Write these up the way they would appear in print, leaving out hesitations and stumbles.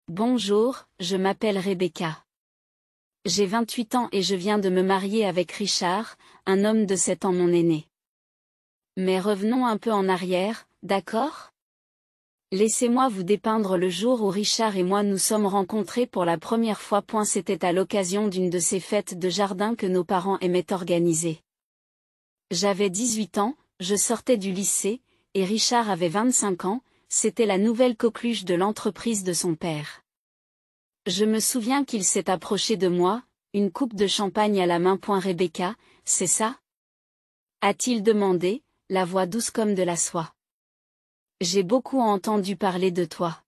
Bonjour, je m'appelle Rebecca. J'ai 28 ans et je viens de me marier avec Richard, un homme de 7 ans mon aîné. Mais revenons un peu en arrière, d'accord? Laissez-moi vous dépeindre le jour où Richard et moi nous sommes rencontrés pour la première fois. C'était à l'occasion d'une de ces fêtes de jardin que nos parents aimaient organiser. J'avais 18 ans, je sortais du lycée, et Richard avait 25 ans, c'était la nouvelle coqueluche de l'entreprise de son père. Je me souviens qu'il s'est approché de moi, une coupe de champagne à la main. Rebecca, c'est ça? A-t-il demandé, la voix douce comme de la soie. J'ai beaucoup entendu parler de toi.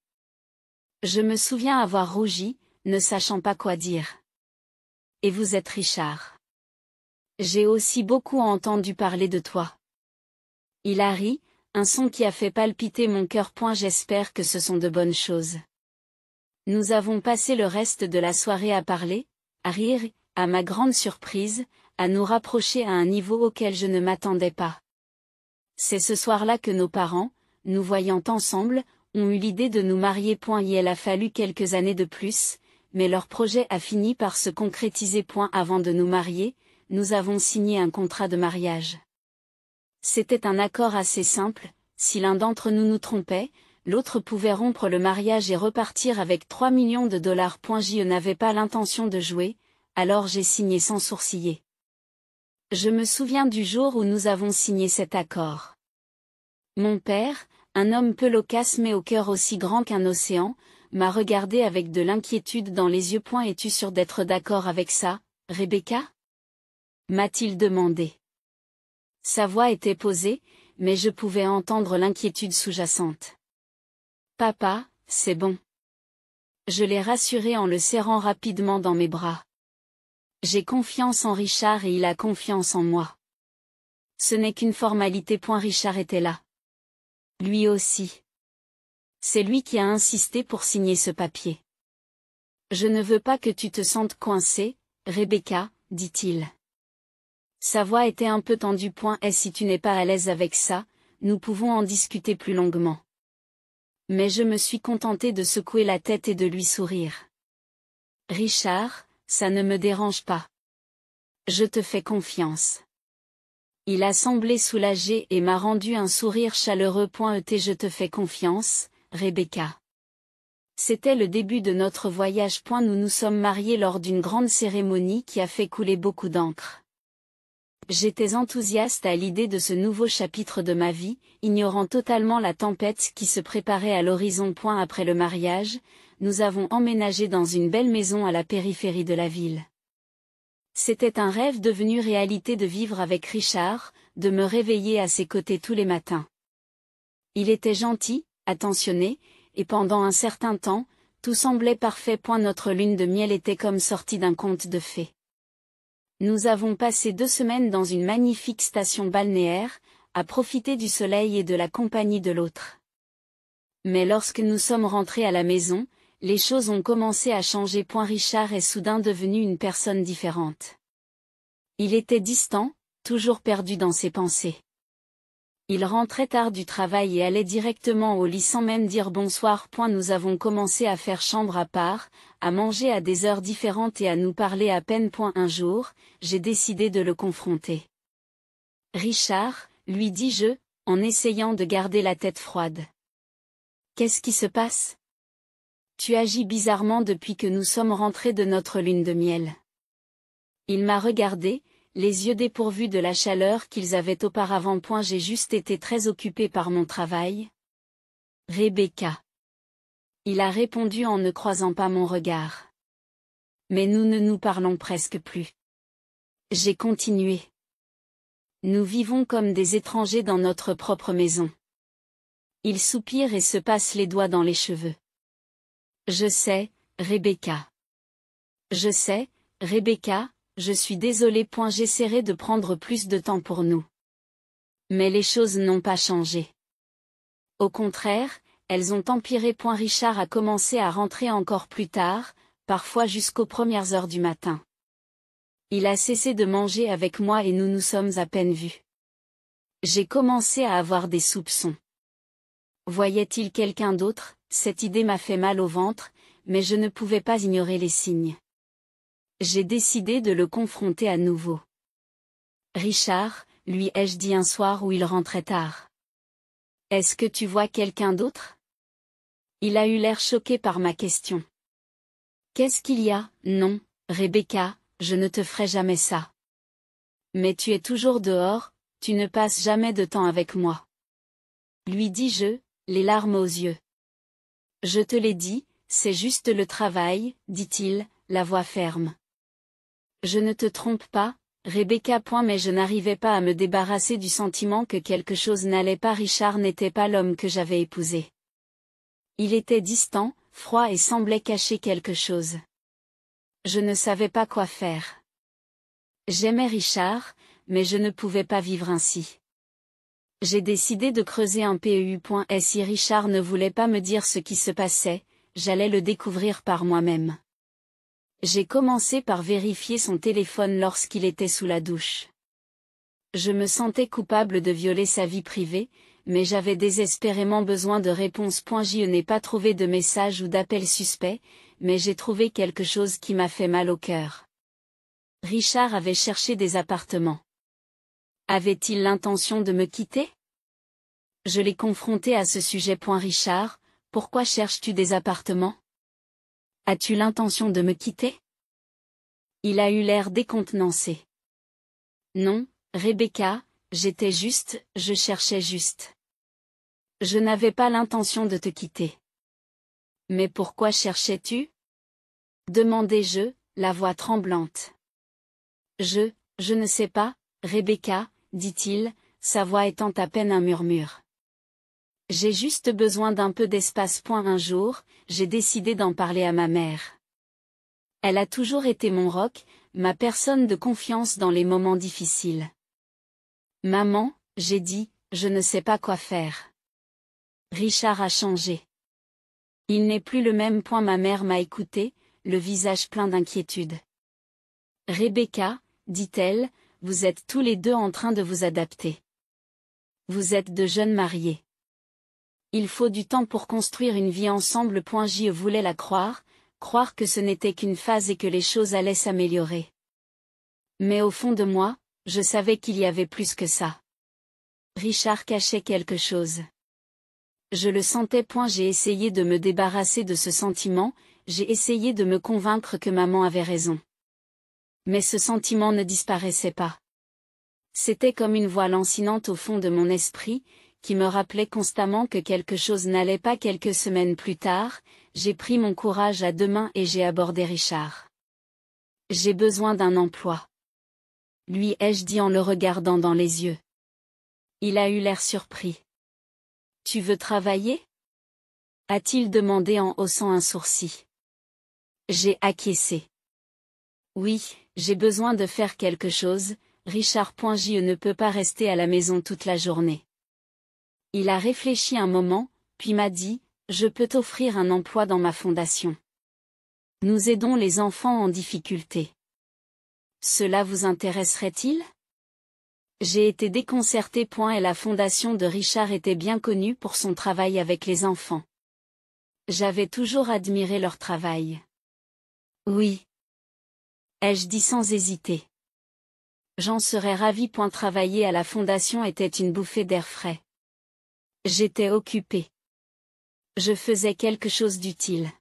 Je me souviens avoir rougi, ne sachant pas quoi dire. Et vous êtes Richard. J'ai aussi beaucoup entendu parler de toi. Il a ri, un son qui a fait palpiter mon cœur. J'espère que ce sont de bonnes choses. Nous avons passé le reste de la soirée à parler, à rire, à ma grande surprise, à nous rapprocher à un niveau auquel je ne m'attendais pas. C'est ce soir-là que nos parents, nous voyant ensemble, ont eu l'idée de nous marier. Il a fallu quelques années de plus, mais leur projet a fini par se concrétiser. Avant de nous marier, nous avons signé un contrat de mariage. C'était un accord assez simple, si l'un d'entre nous nous trompait, l'autre pouvait rompre le mariage et repartir avec 3 millions de dollars. Je n'avais pas l'intention de jouer, alors j'ai signé sans sourciller. Je me souviens du jour où nous avons signé cet accord. Mon père, un homme peu loquace mais au cœur aussi grand qu'un océan, m'a regardé avec de l'inquiétude dans les yeux. Es-tu sûre d'être d'accord avec ça, Rebecca? M'a-t-il demandé. Sa voix était posée, mais je pouvais entendre l'inquiétude sous-jacente. Papa, c'est bon. Je l'ai rassuré en le serrant rapidement dans mes bras. J'ai confiance en Richard et il a confiance en moi. Ce n'est qu'une formalité. Richard était là. Lui aussi. C'est lui qui a insisté pour signer ce papier. Je ne veux pas que tu te sentes coincée, Rebecca, dit-il. Sa voix était un peu tendue. Et si tu n'es pas à l'aise avec ça, nous pouvons en discuter plus longuement. Mais je me suis contentée de secouer la tête et de lui sourire. Richard, ça ne me dérange pas. Je te fais confiance. Il a semblé soulagé et m'a rendu un sourire chaleureux. Je te fais confiance, Rebecca. C'était le début de notre voyage. Nous nous sommes mariés lors d'une grande cérémonie qui a fait couler beaucoup d'encre. J'étais enthousiaste à l'idée de ce nouveau chapitre de ma vie, ignorant totalement la tempête qui se préparait à l'horizon. Après le mariage, nous avons emménagé dans une belle maison à la périphérie de la ville. C'était un rêve devenu réalité de vivre avec Richard, de me réveiller à ses côtés tous les matins. Il était gentil, attentionné, et pendant un certain temps, tout semblait parfait. Notre lune de miel était comme sortie d'un conte de fées. Nous avons passé 2 semaines dans une magnifique station balnéaire, à profiter du soleil et de la compagnie de l'autre. Mais lorsque nous sommes rentrés à la maison, les choses ont commencé à changer. Richard est soudain devenu une personne différente. Il était distant, toujours perdu dans ses pensées. Il rentrait tard du travail et allait directement au lit sans même dire bonsoir. Nous avons commencé à faire chambre à part, à manger à des heures différentes et à nous parler à peine. Un jour, j'ai décidé de le confronter. Richard, lui dis-je, en essayant de garder la tête froide. Qu'est-ce qui se passe? Tu agis bizarrement depuis que nous sommes rentrés de notre lune de miel. Il m'a regardé, les yeux dépourvus de la chaleur qu'ils avaient auparavant. J'ai juste été très occupé par mon travail. Rebecca. Il a répondu en ne croisant pas mon regard. Mais nous ne nous parlons presque plus. J'ai continué. Nous vivons comme des étrangers dans notre propre maison. Il soupire et se passe les doigts dans les cheveux. Je sais, Rebecca. Je sais, Rebecca, je suis désolé. J'essaierai de prendre plus de temps pour nous. Mais les choses n'ont pas changé. Au contraire, elles ont empiré. Richard a commencé à rentrer encore plus tard, parfois jusqu'aux premières heures du matin. Il a cessé de manger avec moi et nous nous sommes à peine vus. J'ai commencé à avoir des soupçons. Voyait-il quelqu'un d'autre? Cette idée m'a fait mal au ventre, mais je ne pouvais pas ignorer les signes. J'ai décidé de le confronter à nouveau. Richard, lui ai-je dit un soir où il rentrait tard. Est-ce que tu vois quelqu'un d'autre? Il a eu l'air choqué par ma question. Qu'est-ce qu'il y a? Non, Rebecca, je ne te ferai jamais ça. Mais tu es toujours dehors, tu ne passes jamais de temps avec moi. Lui dis-je, les larmes aux yeux. Je te l'ai dit, c'est juste le travail, dit-il, la voix ferme. Je ne te trompe pas, Rebecca. Mais je n'arrivais pas à me débarrasser du sentiment que quelque chose n'allait pas. Richard n'était pas l'homme que j'avais épousé. Il était distant, froid et semblait cacher quelque chose. Je ne savais pas quoi faire. J'aimais Richard, mais je ne pouvais pas vivre ainsi. J'ai décidé de creuser un peu. Si Richard ne voulait pas me dire ce qui se passait, j'allais le découvrir par moi-même. J'ai commencé par vérifier son téléphone lorsqu'il était sous la douche. Je me sentais coupable de violer sa vie privée, mais j'avais désespérément besoin de réponses. Je n'ai pas trouvé de message ou d'appel suspect, mais j'ai trouvé quelque chose qui m'a fait mal au cœur. Richard avait cherché des appartements. Avait-il l'intention de me quitter? Je l'ai confronté à ce sujet. Richard, pourquoi cherches-tu des appartements? As-tu l'intention de me quitter? Il a eu l'air décontenancé. Non, Rebecca, je cherchais juste. Je n'avais pas l'intention de te quitter. Mais pourquoi cherchais-tu? Demandai-je, la voix tremblante. Je ne sais pas, Rebecca, dit-il, sa voix étant à peine un murmure. J'ai juste besoin d'un peu d'espace. Un jour, j'ai décidé d'en parler à ma mère. Elle a toujours été mon roc, ma personne de confiance dans les moments difficiles. Maman, j'ai dit, je ne sais pas quoi faire. Richard a changé. Il n'est plus le même. Ma mère m'a écouté, le visage plein d'inquiétude. Rebecca, dit-elle, vous êtes tous les deux en train de vous adapter. Vous êtes de jeunes mariés. Il faut du temps pour construire une vie ensemble. Je voulais la croire que ce n'était qu'une phase et que les choses allaient s'améliorer. Mais au fond de moi, je savais qu'il y avait plus que ça. Richard cachait quelque chose. Je le sentais. J'ai essayé de me débarrasser de ce sentiment, j'ai essayé de me convaincre que maman avait raison. Mais ce sentiment ne disparaissait pas. C'était comme une voix lancinante au fond de mon esprit, qui me rappelait constamment que quelque chose n'allait pas. Quelques semaines plus tard, j'ai pris mon courage à deux mains et j'ai abordé Richard. J'ai besoin d'un emploi. Lui ai-je dit en le regardant dans les yeux. Il a eu l'air surpris. Tu veux travailler? A-t-il demandé en haussant un sourcil. J'ai acquiescé. Oui, j'ai besoin de faire quelque chose, Richard. Je ne peux pas rester à la maison toute la journée. Il a réfléchi un moment, puis m'a dit, je peux t'offrir un emploi dans ma fondation. Nous aidons les enfants en difficulté. Cela vous intéresserait-il? J'ai été déconcerté. Et la fondation de Richard était bien connue pour son travail avec les enfants. J'avais toujours admiré leur travail. Oui. Ai-je dit sans hésiter. J'en serais ravi. Travailler à la fondation était une bouffée d'air frais. J'étais occupé. Je faisais quelque chose d'utile.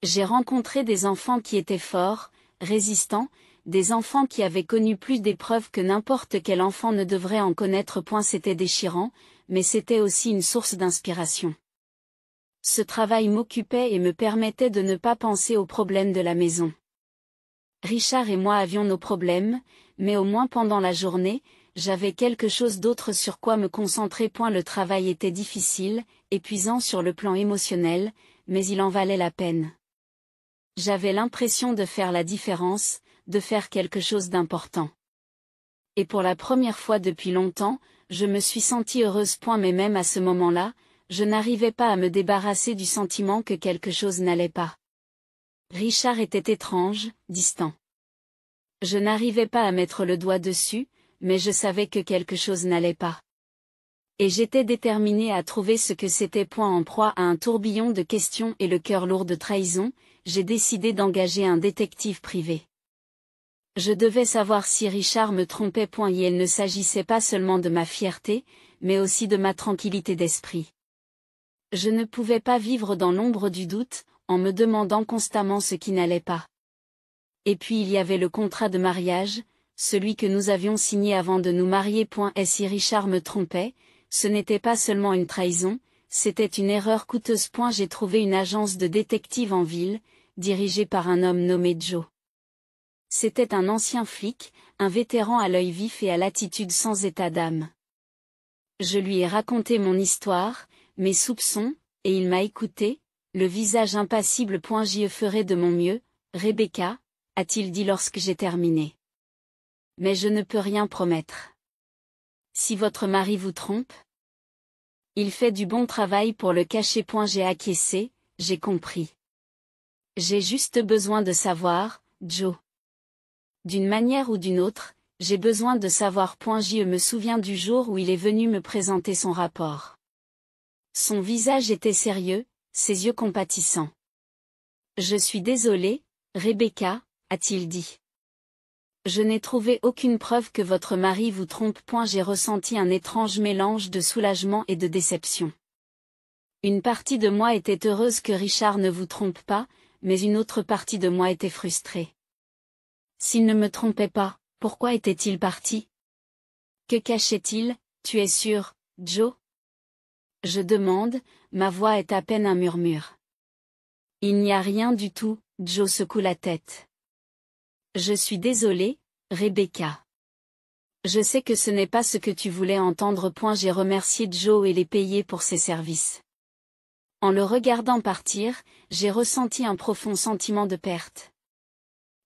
J'ai rencontré des enfants qui étaient forts, résistants, des enfants qui avaient connu plus d'épreuves que n'importe quel enfant ne devrait en connaître. C'était déchirant, mais c'était aussi une source d'inspiration. Ce travail m'occupait et me permettait de ne pas penser aux problèmes de la maison. Richard et moi avions nos problèmes, mais au moins pendant la journée, j'avais quelque chose d'autre sur quoi me concentrer. Le travail était difficile, épuisant sur le plan émotionnel, mais il en valait la peine. J'avais l'impression de faire la différence, de faire quelque chose d'important. Et pour la première fois depuis longtemps, je me suis sentie heureuse. Mais même à ce moment-là, je n'arrivais pas à me débarrasser du sentiment que quelque chose n'allait pas. Richard était étrange, distant. Je n'arrivais pas à mettre le doigt dessus, mais je savais que quelque chose n'allait pas. Et j'étais déterminée à trouver ce que c'était. En proie à un tourbillon de questions et le cœur lourd de trahison, j'ai décidé d'engager un détective privé. Je devais savoir si Richard me trompait. Et il ne s'agissait pas seulement de ma fierté, mais aussi de ma tranquillité d'esprit. Je ne pouvais pas vivre dans l'ombre du doute, en me demandant constamment ce qui n'allait pas. Et puis il y avait le contrat de mariage, celui que nous avions signé avant de nous marier. Et si Richard me trompait, ce n'était pas seulement une trahison, c'était une erreur coûteuse. J'ai trouvé une agence de détectives en ville, dirigée par un homme nommé Joe. C'était un ancien flic, un vétéran à l'œil vif et à l'attitude sans état d'âme. Je lui ai raconté mon histoire, mes soupçons, et il m'a écouté, le visage impassible. J'y ferai de mon mieux, Rebecca, a-t-il dit lorsque j'ai terminé. Mais je ne peux rien promettre. Si votre mari vous trompe? Il fait du bon travail pour le cacher. J'ai acquiescé, j'ai compris. J'ai juste besoin de savoir, Joe. D'une manière ou d'une autre, j'ai besoin de savoir. Je me souviens du jour où il est venu me présenter son rapport. Son visage était sérieux, ses yeux compatissants. Je suis désolé, Rebecca, a-t-il dit. Je n'ai trouvé aucune preuve que votre mari vous trompe. J'ai ressenti un étrange mélange de soulagement et de déception. Une partie de moi était heureuse que Richard ne vous trompe pas, mais une autre partie de moi était frustrée. S'il ne me trompait pas, pourquoi était-il parti? Que cachait-il, tu es sûr, Joe? Je demande, ma voix est à peine un murmure. Il n'y a rien du tout, Joe secoue la tête. Je suis désolé, Rebecca. Je sais que ce n'est pas ce que tu voulais entendre. J'ai remercié Joe et l'ai payé pour ses services. En le regardant partir, j'ai ressenti un profond sentiment de perte.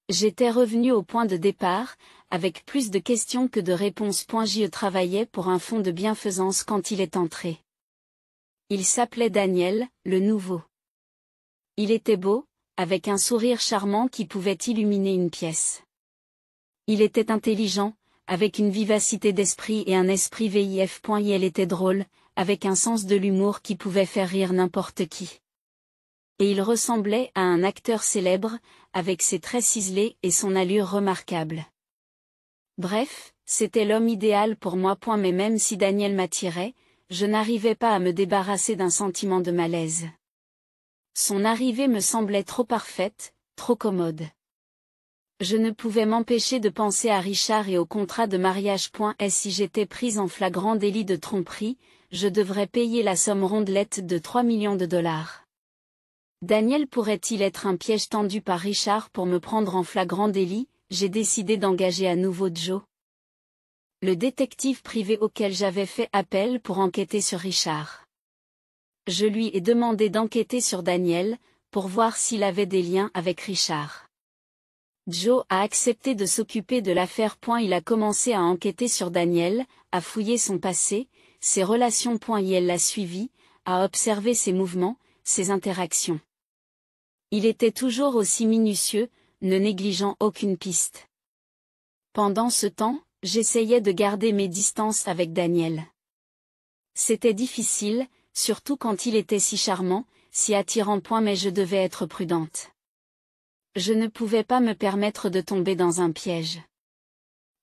J'étais revenu au point de départ, avec plus de questions que de réponses. Je travaillais pour un fonds de bienfaisance quand il est entré. Il s'appelait Daniel, le nouveau. Il était beau, avec un sourire charmant qui pouvait illuminer une pièce. Il était intelligent, avec une vivacité d'esprit et un esprit vif. Il était drôle, avec un sens de l'humour qui pouvait faire rire n'importe qui. Et il ressemblait à un acteur célèbre, avec ses traits ciselés et son allure remarquable. Bref, c'était l'homme idéal pour moi. Mais même si Daniel m'attirait, je n'arrivais pas à me débarrasser d'un sentiment de malaise. Son arrivée me semblait trop parfaite, trop commode. Je ne pouvais m'empêcher de penser à Richard et au contrat de mariage. Et si j'étais prise en flagrant délit de tromperie, je devrais payer la somme rondelette de 3 millions de dollars. Daniel pourrait-il être un piège tendu par Richard pour me prendre en flagrant délit? J'ai décidé d'engager à nouveau Joe, le détective privé auquel j'avais fait appel pour enquêter sur Richard. Je lui ai demandé d'enquêter sur Daniel, pour voir s'il avait des liens avec Richard. Joe a accepté de s'occuper de l'affaire. Il a commencé à enquêter sur Daniel, à fouiller son passé, ses relations. Il l'a suivi, à observer ses mouvements, ses interactions. Il était toujours aussi minutieux, ne négligeant aucune piste. Pendant ce temps, j'essayais de garder mes distances avec Daniel. C'était difficile, surtout quand il était si charmant, si attirant. Mais je devais être prudente. Je ne pouvais pas me permettre de tomber dans un piège.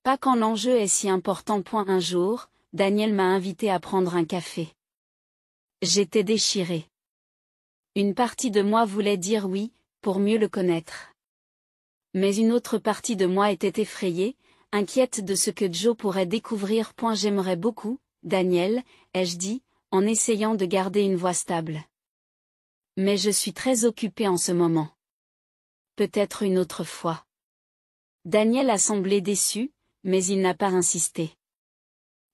Pas quand l'enjeu est si important. Un jour, Daniel m'a invité à prendre un café. J'étais déchirée. Une partie de moi voulait dire oui, pour mieux le connaître. Mais une autre partie de moi était effrayée, inquiète de ce que Joe pourrait découvrir. J'aimerais beaucoup, Daniel, ai-je dit, en essayant de garder une voix stable. Mais je suis très occupée en ce moment. Peut-être une autre fois. Daniel a semblé déçu, mais il n'a pas insisté.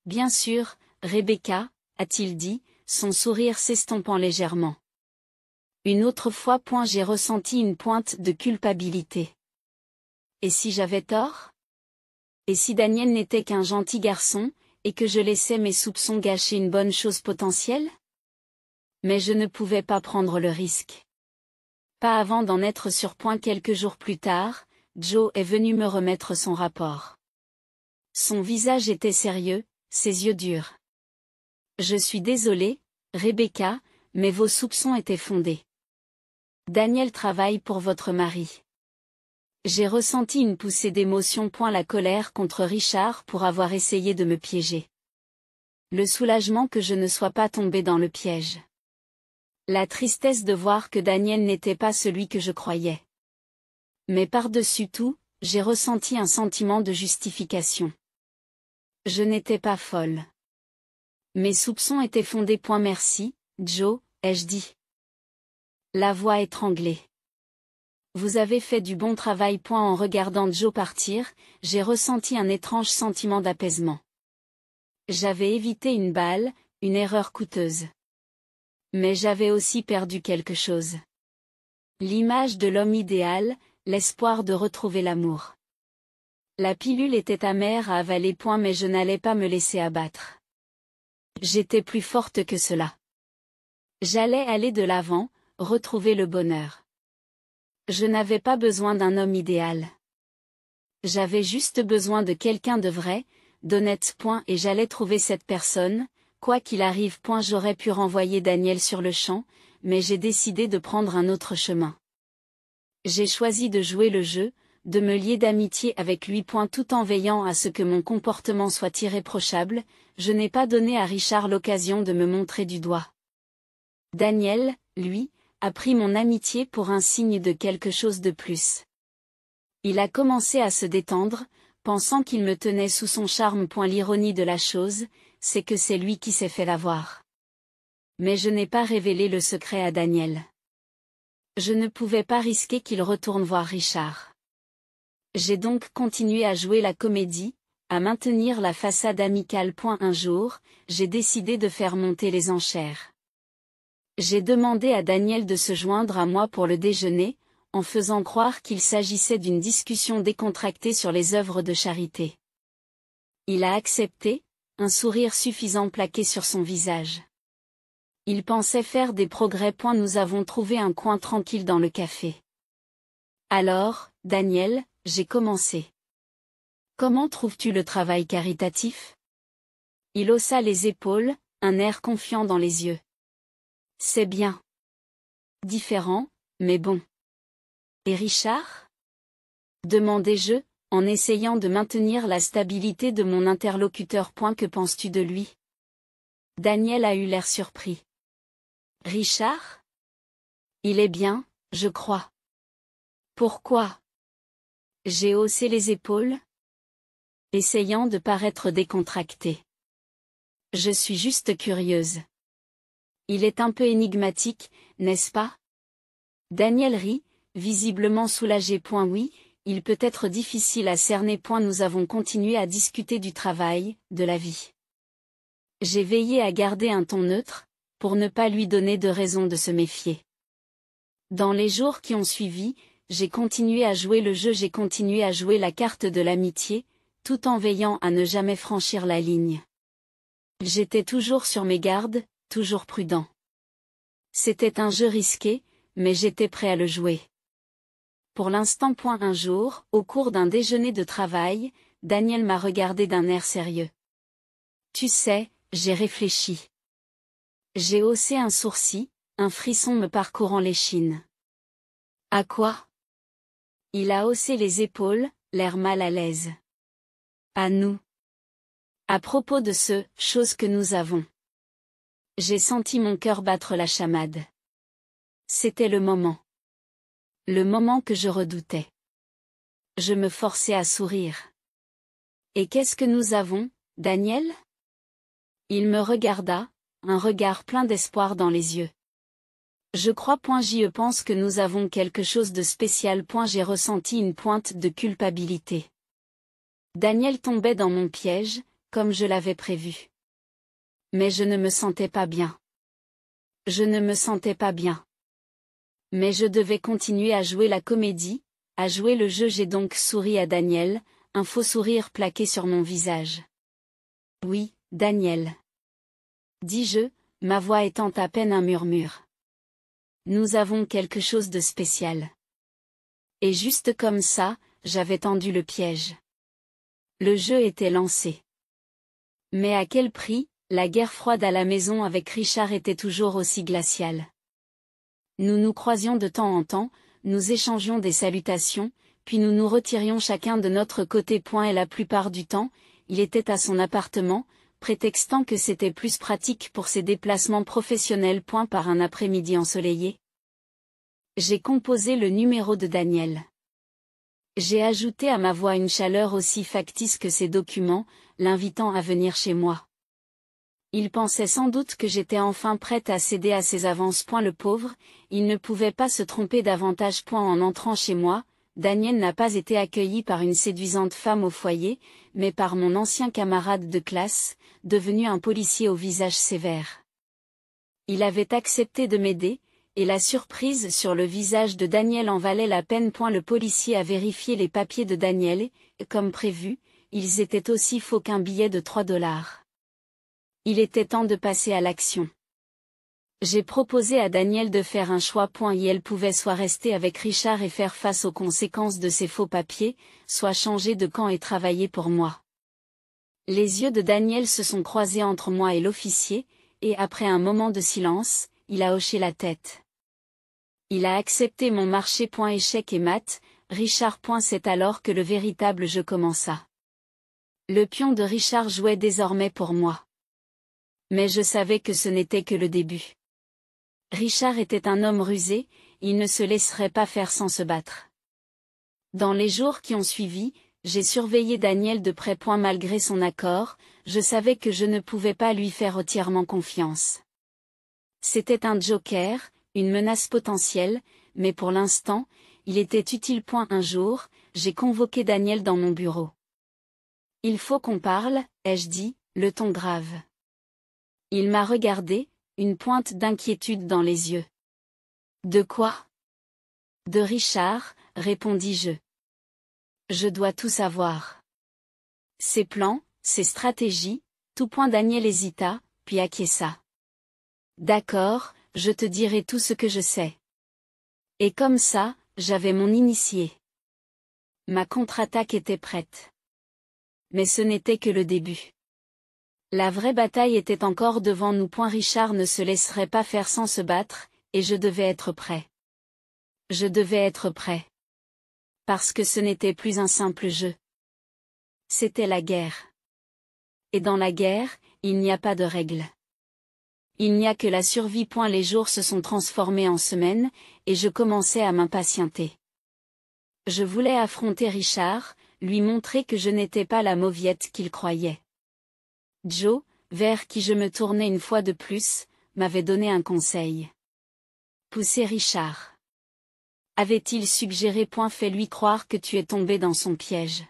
Bien sûr, Rebecca, a-t-il dit, son sourire s'estompant légèrement. Une autre fois. J'ai ressenti une pointe de culpabilité. Et si j'avais tort? Et si Daniel n'était qu'un gentil garçon, et que je laissais mes soupçons gâcher une bonne chose potentielle? Mais je ne pouvais pas prendre le risque. Pas avant d'en être sûr. Quelques jours plus tard, Joe est venu me remettre son rapport. Son visage était sérieux, ses yeux durs. Je suis désolé, Rebecca, mais vos soupçons étaient fondés. Daniel travaille pour votre mari. J'ai ressenti une poussée d'émotion. La colère contre Richard pour avoir essayé de me piéger. Le soulagement que je ne sois pas tombé dans le piège. La tristesse de voir que Daniel n'était pas celui que je croyais. Mais par-dessus tout, j'ai ressenti un sentiment de justification. Je n'étais pas folle. Mes soupçons étaient fondés. Merci, Joe, ai-je dit. La voix étranglée. Vous avez fait du bon travail. En regardant Joe partir, j'ai ressenti un étrange sentiment d'apaisement. J'avais évité une balle, une erreur coûteuse. Mais j'avais aussi perdu quelque chose. L'image de l'homme idéal, l'espoir de retrouver l'amour. La pilule était amère à avaler. Mais je n'allais pas me laisser abattre. J'étais plus forte que cela. J'allais aller de l'avant, retrouver le bonheur. Je n'avais pas besoin d'un homme idéal. J'avais juste besoin de quelqu'un de vrai, d'honnête. Et j'allais trouver cette personne, quoi qu'il arrive. J'aurais pu renvoyer Daniel sur le champ, mais j'ai décidé de prendre un autre chemin. J'ai choisi de jouer le jeu, de me lier d'amitié avec lui. Tout en veillant à ce que mon comportement soit irréprochable, je n'ai pas donné à Richard l'occasion de me montrer du doigt. Daniel, lui, a pris mon amitié pour un signe de quelque chose de plus. Il a commencé à se détendre, pensant qu'il me tenait sous son charme. L'ironie de la chose, c'est que c'est lui qui s'est fait l'avoir. Mais je n'ai pas révélé le secret à Daniel. Je ne pouvais pas risquer qu'il retourne voir Richard. J'ai donc continué à jouer la comédie, à maintenir la façade amicale. Un jour, j'ai décidé de faire monter les enchères. J'ai demandé à Daniel de se joindre à moi pour le déjeuner, en faisant croire qu'il s'agissait d'une discussion décontractée sur les œuvres de charité. Il a accepté, un sourire suffisant plaqué sur son visage. Il pensait faire des progrès. Nous avons trouvé un coin tranquille dans le café. Alors, Daniel, j'ai commencé. Comment trouves-tu le travail caritatif? Il haussa les épaules, un air confiant dans les yeux. C'est bien. Différent, mais bon. Et Richard? Demandai-je, en essayant de maintenir la stabilité de mon interlocuteur. Que penses-tu de lui? Daniel a eu l'air surpris. Richard? Il est bien, je crois. Pourquoi? J'ai haussé les épaules, essayant de paraître décontracté. Je suis juste curieuse. Il est un peu énigmatique, n'est-ce pas? Daniel rit, visiblement soulagé. Oui, il peut être difficile à cerner. Nous avons continué à discuter du travail, de la vie. J'ai veillé à garder un ton neutre, pour ne pas lui donner de raison de se méfier. Dans les jours qui ont suivi, j'ai continué à jouer le jeu. J'ai continué à jouer la carte de l'amitié, tout en veillant à ne jamais franchir la ligne. J'étais toujours sur mes gardes, toujours prudent. C'était un jeu risqué, mais j'étais prêt à le jouer. Pour l'instant. Un jour, au cours d'un déjeuner de travail, Daniel m'a regardé d'un air sérieux. Tu sais, j'ai réfléchi. J'ai haussé un sourcil, un frisson me parcourant l'échine. À quoi? Il a haussé les épaules, l'air mal à l'aise. À nous. À propos de chose que nous avons. J'ai senti mon cœur battre la chamade. C'était le moment. Le moment que je redoutais. Je me forçais à sourire. Et qu'est-ce que nous avons, Daniel? Il me regarda, un regard plein d'espoir dans les yeux. Je crois. J'y pense que nous avons quelque chose de spécial. J'ai ressenti une pointe de culpabilité. Daniel tombait dans mon piège, comme je l'avais prévu. Mais je ne me sentais pas bien. Je ne me sentais pas bien. Mais je devais continuer à jouer la comédie, à jouer le jeu. J'ai donc souri à Daniel, un faux sourire plaqué sur mon visage. Oui, Daniel. Dis-je, ma voix étant à peine un murmure. Nous avons quelque chose de spécial. Et juste comme ça, j'avais tendu le piège. Le jeu était lancé. Mais à quel prix, La guerre froide à la maison avec Richard était toujours aussi glaciale. Nous nous croisions de temps en temps, nous échangions des salutations, puis nous nous retirions chacun de notre côté. Et la plupart du temps, il était à son appartement, prétextant que c'était plus pratique pour ses déplacements professionnels. Par un après-midi ensoleillé, j'ai composé le numéro de Daniel. J'ai ajouté à ma voix une chaleur aussi factice que ses documents, l'invitant à venir chez moi. Il pensait sans doute que j'étais enfin prête à céder à ses avances. Le pauvre, il ne pouvait pas se tromper davantage. En entrant chez moi, Daniel n'a pas été accueilli par une séduisante femme au foyer, mais par mon ancien camarade de classe, devenu un policier au visage sévère. Il avait accepté de m'aider, et la surprise sur le visage de Daniel en valait la peine. Le policier a vérifié les papiers de Daniel et, comme prévu, ils étaient aussi faux qu'un billet de $3. Il était temps de passer à l'action. J'ai proposé à Daniel de faire un choix. Et elle pouvait soit rester avec Richard et faire face aux conséquences de ses faux papiers, soit changer de camp et travailler pour moi. Les yeux de Daniel se sont croisés entre moi et l'officier, et après un moment de silence, il a hoché la tête. Il a accepté mon marché. Échec et mat, Richard. C'est alors que le véritable jeu commença. Le pion de Richard jouait désormais pour moi. Mais je savais que ce n'était que le début. Richard était un homme rusé, il ne se laisserait pas faire sans se battre. Dans les jours qui ont suivi, j'ai surveillé Daniel de près. Malgré son accord, je savais que je ne pouvais pas lui faire entièrement confiance. C'était un joker, une menace potentielle, mais pour l'instant, il était utile. Un jour, j'ai convoqué Daniel dans mon bureau. Il faut qu'on parle, ai-je dit, le ton grave. Il m'a regardé, une pointe d'inquiétude dans les yeux. De quoi? De Richard, répondis-je. Je dois tout savoir. Ses plans, ses stratégies, tout. Daniel hésita, puis acquiesça. D'accord, je te dirai tout ce que je sais. Et comme ça, j'avais mon initié. Ma contre-attaque était prête. Mais ce n'était que le début. La vraie bataille était encore devant nous. Richard ne se laisserait pas faire sans se battre, et je devais être prêt. Je devais être prêt. Parce que ce n'était plus un simple jeu. C'était la guerre. Et dans la guerre, il n'y a pas de règles. Il n'y a que la survie. Les jours se sont transformés en semaines, et je commençais à m'impatienter. Je voulais affronter Richard, lui montrer que je n'étais pas la mauviette qu'il croyait. Joe, vers qui je me tournais une fois de plus, m'avait donné un conseil. Pousser Richard. Avait-il suggéré. Fais-lui croire que tu es tombé dans son piège.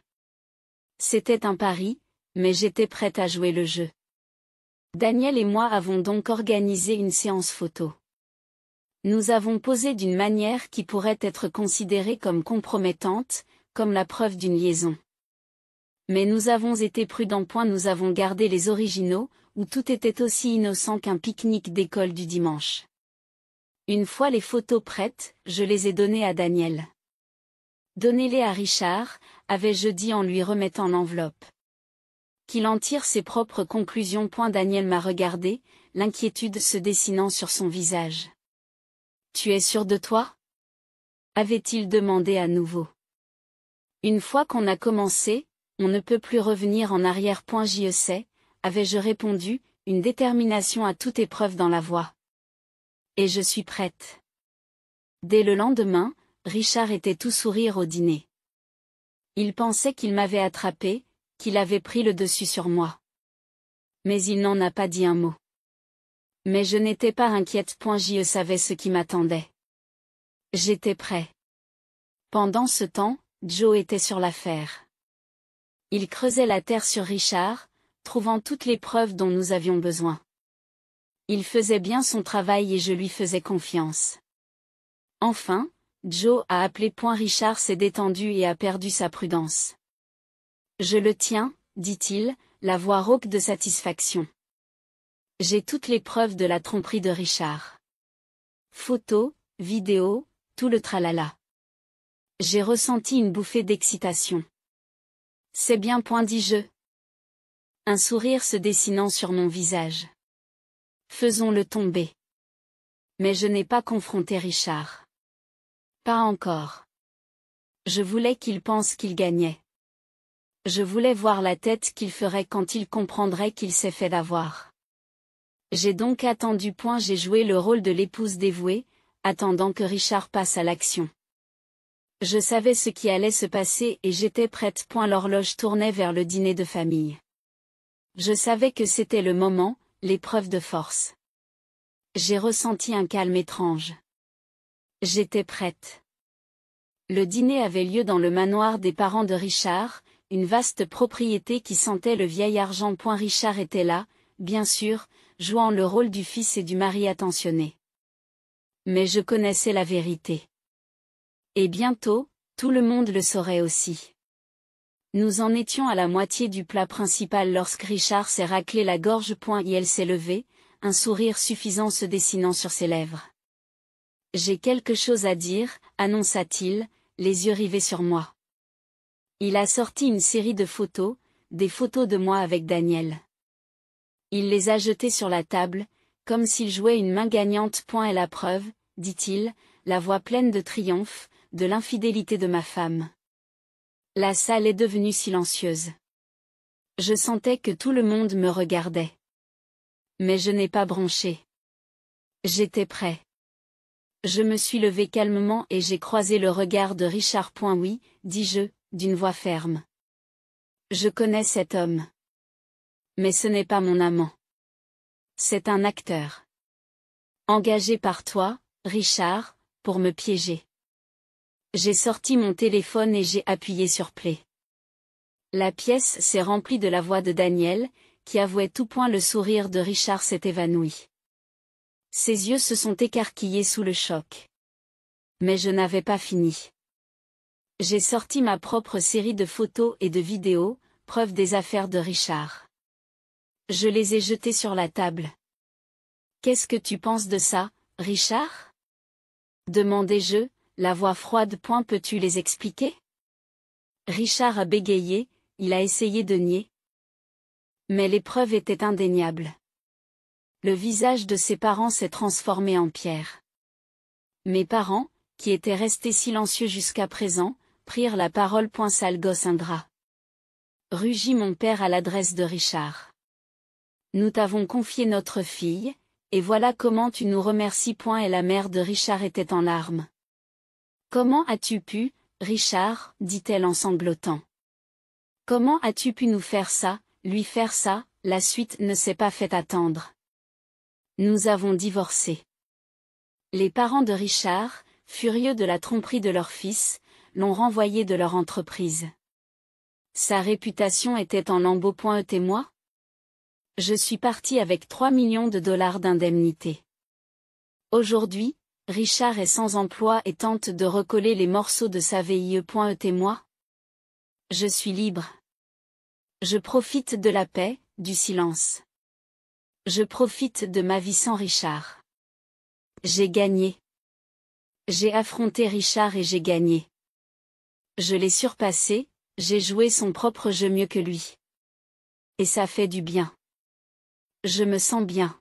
C'était un pari, mais j'étais prête à jouer le jeu. Daniel et moi avons donc organisé une séance photo. Nous avons posé d'une manière qui pourrait être considérée comme compromettante, comme la preuve d'une liaison. Mais nous avons été prudents. Nous avons gardé les originaux, où tout était aussi innocent qu'un pique-nique d'école du dimanche. Une fois les photos prêtes, je les ai données à Daniel. Donnez-les à Richard, avais-je dit en lui remettant l'enveloppe. Qu'il en tire ses propres conclusions. Daniel m'a regardé, l'inquiétude se dessinant sur son visage. Tu es sûr de toi? Avait-il demandé à nouveau. Une fois qu'on a commencé, on ne peut plus revenir en arrière. J'y sais, avais-je répondu, une détermination à toute épreuve dans la voix. Et je suis prête. Dès le lendemain, Richard était tout sourire au dîner. Il pensait qu'il m'avait attrapé, qu'il avait pris le dessus sur moi. Mais il n'en a pas dit un mot. Mais je n'étais pas inquiète. J'y savais ce qui m'attendait. J'étais prêt. Pendant ce temps, Joe était sur l'affaire. Il creusait la terre sur Richard, trouvant toutes les preuves dont nous avions besoin. Il faisait bien son travail et je lui faisais confiance. Enfin, Joe a appelé. Richard s'est détendu et a perdu sa prudence. Je le tiens, dit-il, la voix rauque de satisfaction. J'ai toutes les preuves de la tromperie de Richard. Photos, vidéos, tout le tralala. J'ai ressenti une bouffée d'excitation. C'est bien. Dis-je. Un sourire se dessinant sur mon visage. Faisons-le tomber. Mais je n'ai pas confronté Richard. Pas encore. Je voulais qu'il pense qu'il gagnait. Je voulais voir la tête qu'il ferait quand il comprendrait qu'il s'est fait d'avoir. J'ai donc attendu. J'ai joué le rôle de l'épouse dévouée, attendant que Richard passe à l'action. Je savais ce qui allait se passer et j'étais prête. L'horloge tournait vers le dîner de famille. Je savais que c'était le moment, l'épreuve de force. J'ai ressenti un calme étrange. J'étais prête. Le dîner avait lieu dans le manoir des parents de Richard, une vaste propriété qui sentait le vieil argent. Richard était là, bien sûr, jouant le rôle du fils et du mari attentionné. Mais je connaissais la vérité. Et bientôt, tout le monde le saurait aussi. Nous en étions à la moitié du plat principal lorsque Richard s'est raclé la gorge. Et elle s'est levée, un sourire suffisant se dessinant sur ses lèvres. J'ai quelque chose à dire, annonça-t-il, les yeux rivés sur moi. Il a sorti une série de photos, des photos de moi avec Daniel. Il les a jetées sur la table, comme s'il jouait une main gagnante. Et la preuve, dit-il, la voix pleine de triomphe, de l'infidélité de ma femme. La salle est devenue silencieuse. Je sentais que tout le monde me regardait. Mais je n'ai pas bronché. J'étais prêt. Je me suis levé calmement et j'ai croisé le regard de Richard. Oui, dis-je, d'une voix ferme. Je connais cet homme. Mais ce n'est pas mon amant. C'est un acteur. Engagé par toi, Richard, pour me piéger. J'ai sorti mon téléphone et j'ai appuyé sur play. La pièce s'est remplie de la voix de Daniel, qui avouait tout. Le sourire de Richard s'est évanoui. Ses yeux se sont écarquillés sous le choc. Mais je n'avais pas fini. J'ai sorti ma propre série de photos et de vidéos, preuve des affaires de Richard. Je les ai jetées sur la table. Qu'est-ce que tu penses de ça, Richard? Demandai-je, la voix froide. Peux-tu les expliquer? Richard a bégayé, il a essayé de nier. Mais les preuves étaient indéniables. Le visage de ses parents s'est transformé en pierre. Mes parents, qui étaient restés silencieux jusqu'à présent, prirent la parole. Sale gosse ingrat. Rugit mon père à l'adresse de Richard. Nous t'avons confié notre fille, et voilà comment tu nous remercies. Et la mère de Richard était en larmes. Comment as-tu pu, Richard, dit-elle en sanglotant. Comment as-tu pu nous faire ça, lui faire ça? La suite ne s'est pas fait attendre. Nous avons divorcé. Les parents de Richard, furieux de la tromperie de leur fils, l'ont renvoyé de leur entreprise. Sa réputation était en lambeaux. Et moi? Je suis parti avec 3 millions de dollars d'indemnité. Aujourd'hui, Richard est sans emploi et tente de recoller les morceaux de sa vie. Et moi? Je suis libre. Je profite de la paix, du silence. Je profite de ma vie sans Richard. J'ai gagné. J'ai affronté Richard et j'ai gagné. Je l'ai surpassé, j'ai joué son propre jeu mieux que lui. Et ça fait du bien. Je me sens bien.